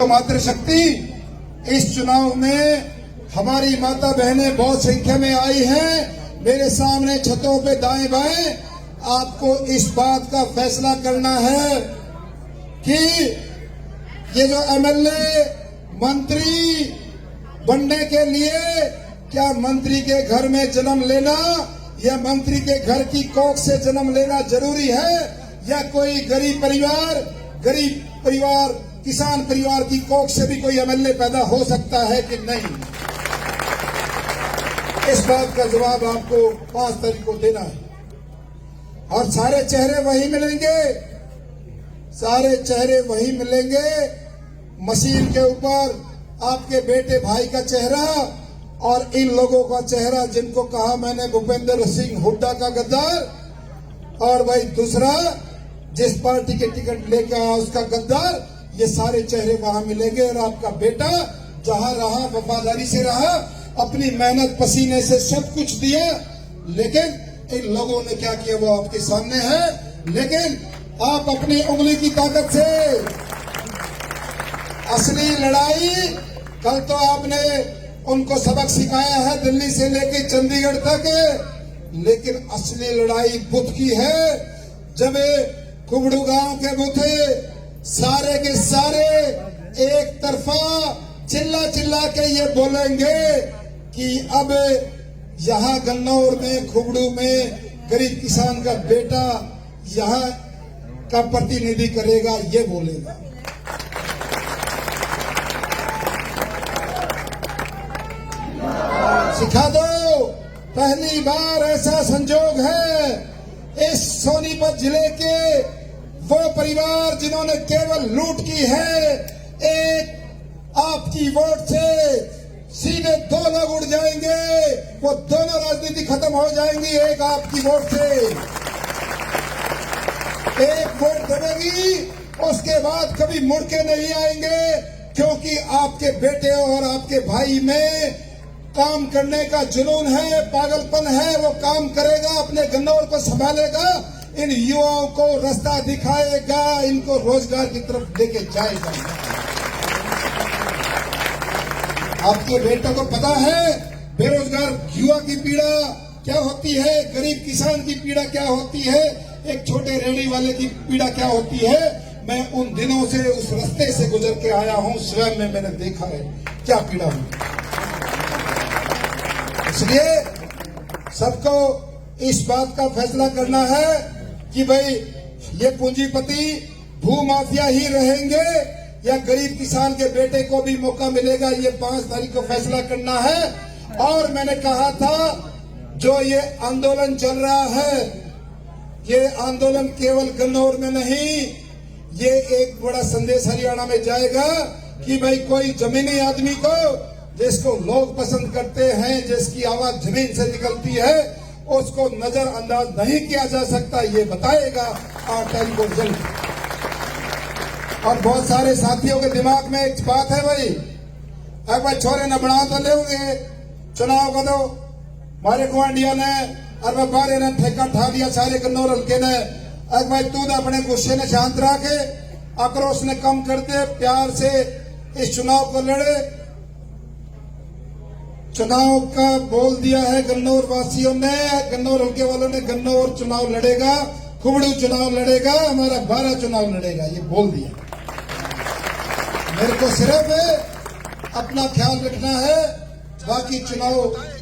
तो मातृशक्ति इस चुनाव में हमारी माता बहनें बहुत संख्या में आई हैं। मेरे सामने छतों पे दाएं बाएं आपको इस बात का फैसला करना है कि ये जो एमएलए मंत्री बनने के लिए क्या मंत्री के घर में जन्म लेना या मंत्री के घर की कोख से जन्म लेना जरूरी है या कोई गरीब परिवार किसान परिवार की कोख से भी कोई एमएलए पैदा हो सकता है कि नहीं। इस बात का जवाब आपको 5 तारीख को देना है और सारे चेहरे वही मिलेंगे, सारे चेहरे वही मिलेंगे। मशीन के ऊपर आपके बेटे भाई का चेहरा और इन लोगों का चेहरा जिनको कहा मैंने भूपेंद्र सिंह हुड्डा का गद्दार, और भाई दूसरा जिस पार्टी के टिकट लेकर आया उसका गद्दार, ये सारे चेहरे वहां मिलेंगे। और आपका बेटा जहां रहा वफादारी से रहा, अपनी मेहनत पसीने से सब कुछ दिया, लेकिन इन लोगों ने क्या किया वो आपके सामने है। लेकिन आप अपनी उंगली की ताकत से असली लड़ाई, कल तो आपने उनको सबक सिखाया है दिल्ली से लेकर चंडीगढ़ तक, लेकिन असली लड़ाई बुथ की है। जब कुबड़ू गांव के बूथे सारे के सारे एक तरफा चिल्ला चिल्ला के ये बोलेंगे कि अब यहाँ गन्नौर में खुबड़ू में गरीब किसान का बेटा यहाँ का प्रतिनिधि करेगा, ये बोलेगा। सिखा दो। पहली बार ऐसा संजोग है इस सोनीपत जिले के वो परिवार जिन्होंने केवल लूट की है, एक आपकी वोट से सीधे 2 लोग उड़ जाएंगे, वो दोनों राजनीति खत्म हो जाएंगी। एक आपकी वोट से एक वोट दबेगी, उसके बाद कभी मुड़ के नहीं आएंगे, क्योंकि आपके बेटे और आपके भाई में काम करने का जुनून है, पागलपन है। वो काम करेगा, अपने गन्नौर को संभालेगा, इन युवाओं को रास्ता दिखाएगा, इनको रोजगार की तरफ लेके जाएगा। आपके बेटे को पता है बेरोजगार युवा की पीड़ा क्या होती है, गरीब किसान की पीड़ा क्या होती है, एक छोटे रेहड़ी वाले की पीड़ा क्या होती है। मैं उन दिनों से उस रास्ते से गुजर के आया हूं, स्वयं में मैंने देखा है क्या पीड़ा हुई। इसलिए सबको इस बात का फैसला करना है कि भाई ये पूंजीपति भूमाफिया ही रहेंगे या गरीब किसान के बेटे को भी मौका मिलेगा, ये 5 तारीख को फैसला करना है। और मैंने कहा था जो ये आंदोलन चल रहा है, ये आंदोलन केवल गन्नौर में नहीं, ये एक बड़ा संदेश हरियाणा में जाएगा कि भाई कोई जमीनी आदमी को जिसको लोग पसंद करते हैं, जिसकी आवाज जमीन से निकलती है, उसको नजरअंदाज नहीं किया जा सकता, ये बताएगा 8 तारीख को रिजल्ट। और बहुत सारे साथियों के दिमाग में एक बात है भाई, अब भाई छोरे न बना तो ले चुनाव को दो, हमारे गुआंढिया ने और बारे ने ठेका ठा दिया सारे गन्नौर हल्के ने। अब भाई तू अपने गुस्से ने शांत रह के आक्रोश ने कम कर दे, प्यार से इस चुनाव को लड़े। चुनाव का बोल दिया है गन्नौर वासियों ने, गन्नौर हल्के वालों ने, गन्नौर चुनाव लड़ेगा, खुबड़ू चुनाव लड़ेगा, हमारा 12 चुनाव लड़ेगा, ये बोल दिया। मेरे को सिर्फ अपना ख्याल रखना है, बाकी चुनाव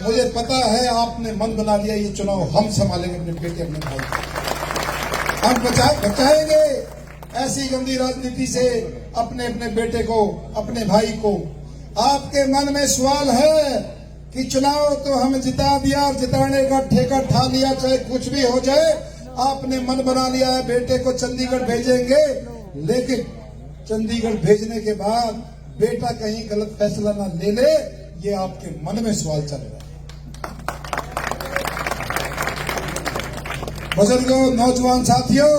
मुझे पता है आपने मन बना लिया, ये चुनाव हम संभालेंगे अपने बेटे अपने भाई, हम बचाएंगे ऐसी गंदी राजनीति से अपने अपने बेटे को, अपने भाई को। आपके मन में सवाल है कि चुनाव तो हमें जिता दिया और जिताने का ठेका ठा लिया, चाहे कुछ भी हो जाए, आपने मन बना लिया है बेटे को चंडीगढ़ भेजेंगे, लेकिन चंडीगढ़ भेजने के बाद बेटा कहीं गलत फैसला ना ले ले, ये आपके मन में सवाल चल रहा है। बुजुर्गों, नौजवान साथियों,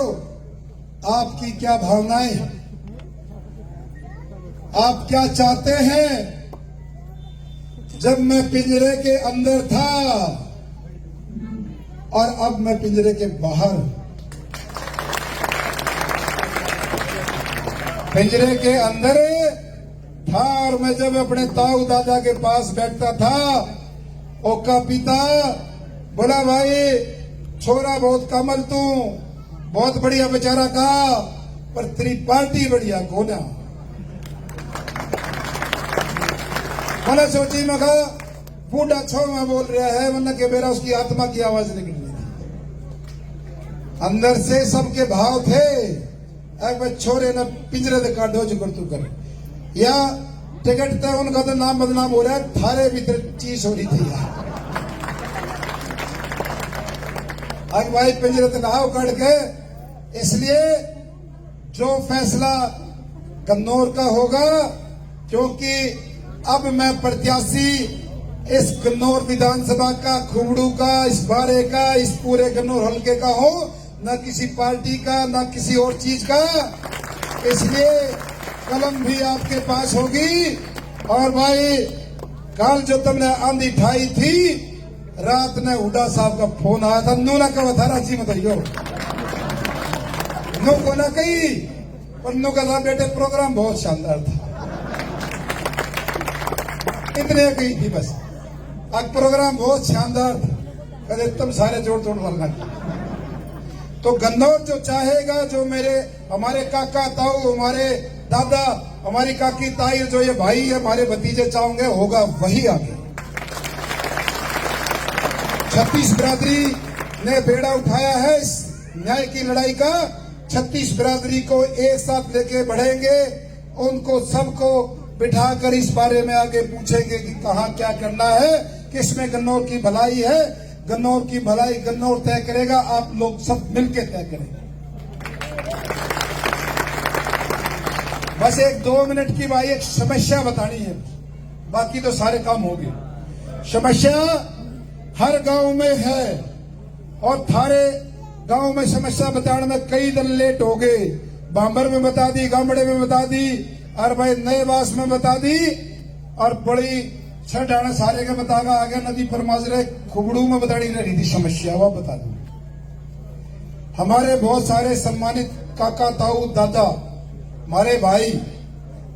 आपकी क्या भावनाएं हैं, आप क्या चाहते हैं? जब मैं पिंजरे के अंदर था और अब मैं पिंजरे के बाहर, पिंजरे के अंदर था और मैं जब अपने ताऊ दादा के पास बैठता था, ओका पिता बोला भाई छोरा बहुत कमल तू बहुत बढ़िया बेचारा का, पर तेरी पार्टी बढ़िया कोना। मैंने सोची मैं कहा बूढ़ा छो में बोल रहा है, वरना के मेरा उसकी आत्मा की आवाज निकल रही थी। अंदर से सबके भाव थे, एक छोरे ने पिंजरे दे काटो जो कर तू कर, या टिकट तय उनका तो नाम बदनाम हो रहा है, थारे भीतर चीज हो रही थी यार। अब भाई पिंजरे तक आओ काट के, इसलिए जो फैसला कन्नौर का होगा, क्योंकि अब मैं प्रत्याशी इस कन्नौर विधानसभा का, खुबड़ू का, इस बारे का, इस पूरे कन्नौर हल्के का हूं, न किसी पार्टी का न किसी और चीज का। इसलिए कलम भी आपके पास होगी। और भाई कल जो तुमने आंधी ठाई थी, रात ने हुड्डा साहब का फोन आया था, नू ना कहा था रांची में बताइयो, नो को ना कही, पर नो का बेटे प्रोग्राम बहुत शानदार था, इतने कही थी बस। आज प्रोग्राम बहुत शानदार था, कदे तुम सारे जोड़ तोड़ वाला। तो कन्नौर जो चाहेगा, जो मेरे हमारे काका ताऊ, हमारे दादा, हमारी काकी ताई, जो ये भाई हमारे भतीजे चाहोगे, होगा वही आगे। 36 बिरादरी ने बेड़ा उठाया है इस न्याय की लड़ाई का। 36 बिरादरी को एक साथ लेके बढ़ेंगे, उनको सबको बिठाकर इस बारे में आगे पूछेंगे कि कहाँ क्या करना है, किसमें कन्नौर की भलाई है। कन्नौर की भलाई कन्नौर तय करेगा, आप लोग सब मिलकर तय करेंगे। बस 1-2 मिनट की भाई एक समस्या बतानी है, बाकी तो सारे काम हो गए। समस्या हर गांव में है, और थारे गांव में समस्या बताने में कई दिन लेट हो गए। बांबर में बता दी, गामड़े में बता दी, और भाई नए बास में बता दी, और बड़ी छाना सारे के बतागा आगे नदी पर माजरे खुबड़ू में बतानी रही थी समस्या, वह बता दू। हमारे बहुत सारे सम्मानित काका ताऊ दादा, हमारे भाई,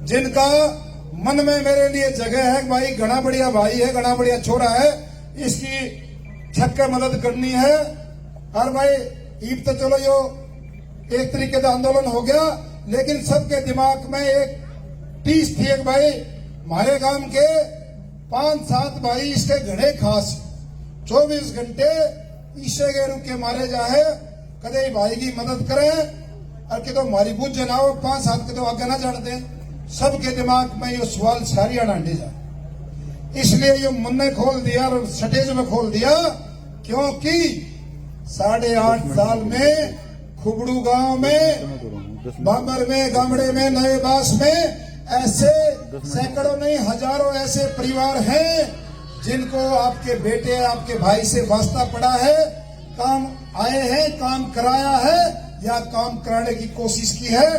जिनका मन में मेरे लिए जगह है, भाई घना बढ़िया भाई है, घना बढ़िया छोरा है, इसकी छक्के मदद करनी है। और भाई ईब तो चलो यो एक तरीके का आंदोलन हो गया, लेकिन सबके दिमाग में एक टीस थी, एक भाई हमारे गांव के 5-7 भाई इसके घड़े खास 24 घंटे ईशे के रुक के मारे जाए, कदे भाई की मदद करें, और कि तो हमारी बुझ जनाओ 5-7 के तो आगे ना जानते। सबके दिमाग में ये सवाल सारिया डांडे जाए, इसलिए ये मुन्ने खोल दिया और स्टेज में खोल दिया, क्योंकि 8.5 साल में खुबड़ू गांव में, बाबर में, गामड़े में, नए बास में ऐसे सैकड़ों नहीं हजारों ऐसे परिवार हैं जिनको आपके बेटे, आपके भाई से वास्ता पड़ा है, काम आए हैं, काम कराया है या काम कराने की कोशिश की है।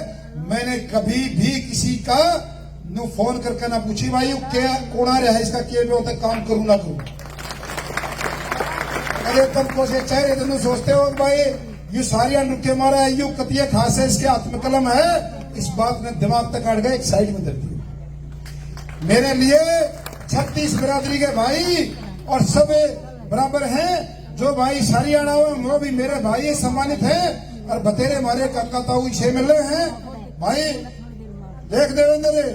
मैंने कभी भी किसी का नु फोन करके ना पूछी भाई क्या कोना रहा है, इसका क्या होता है, काम करूं ना करूं। अरे तुम को से चेहरे तुम सोचते हो भाई ये सारिया नुक्के मारा है, यू कतिया खास है, इसके हाथ में कलम है, इस बात ने दिमाग तक काट गया, एक साइड में दे दिया। मेरे लिए 36 बिरादरी के भाई और सब बराबर हैं, जो भाई सारियाना हो वो भी मेरे भाई सम्मानित हैं, और बतेरे हमारे काका ताऊ 6 मिले हैं। भाई देख देवेंद्र,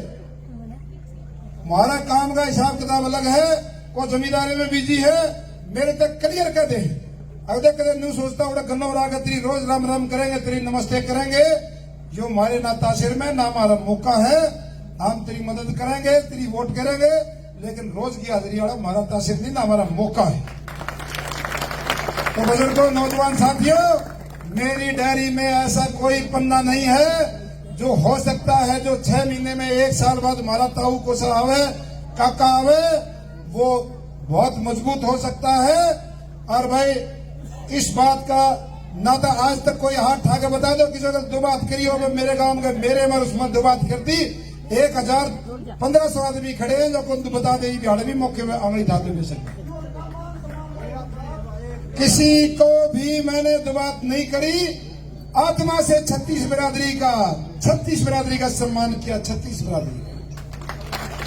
हमारा काम का हिसाब किताब अलग है, को जमींदारी में बिजी है, मेरे तक क्लियर कर दे। अब देख न्यू सोचता हूँ कन्नौर आकर तेरी रोज राम राम करेंगे, तेरी नमस्ते करेंगे, जो हमारे ना तासीर में ना हमारा मौका है, हम तेरी मदद करेंगे, तेरी वोट करेंगे, लेकिन रोज की हाजिरी वाला हमारा तासीर नहीं, ना हमारा मौका है। तो बुजुर्गों, नौजवान साथियों, मेरी डायरी में ऐसा कोई पन्ना नहीं है जो हो सकता है जो 6 महीने में 1 साल बाद हमारा ताऊ को आवे, काका आवे, वो बहुत मजबूत हो सकता है। और भाई इस बात का ना तो आज तक कोई हाथ उठा के बता दो किसी अगर दो बात करी हो, मेरे गांव में मेरे में उसमें दो बात करती, 1500 आदमी खड़े हैं जो को बता दे बिहाड़ भी मौके में आंगली उठाते हुए सकते। किसी को भी मैंने दो बात नहीं करी, आत्मा से 36 बिरादरी का सम्मान किया। 36 बिरादरी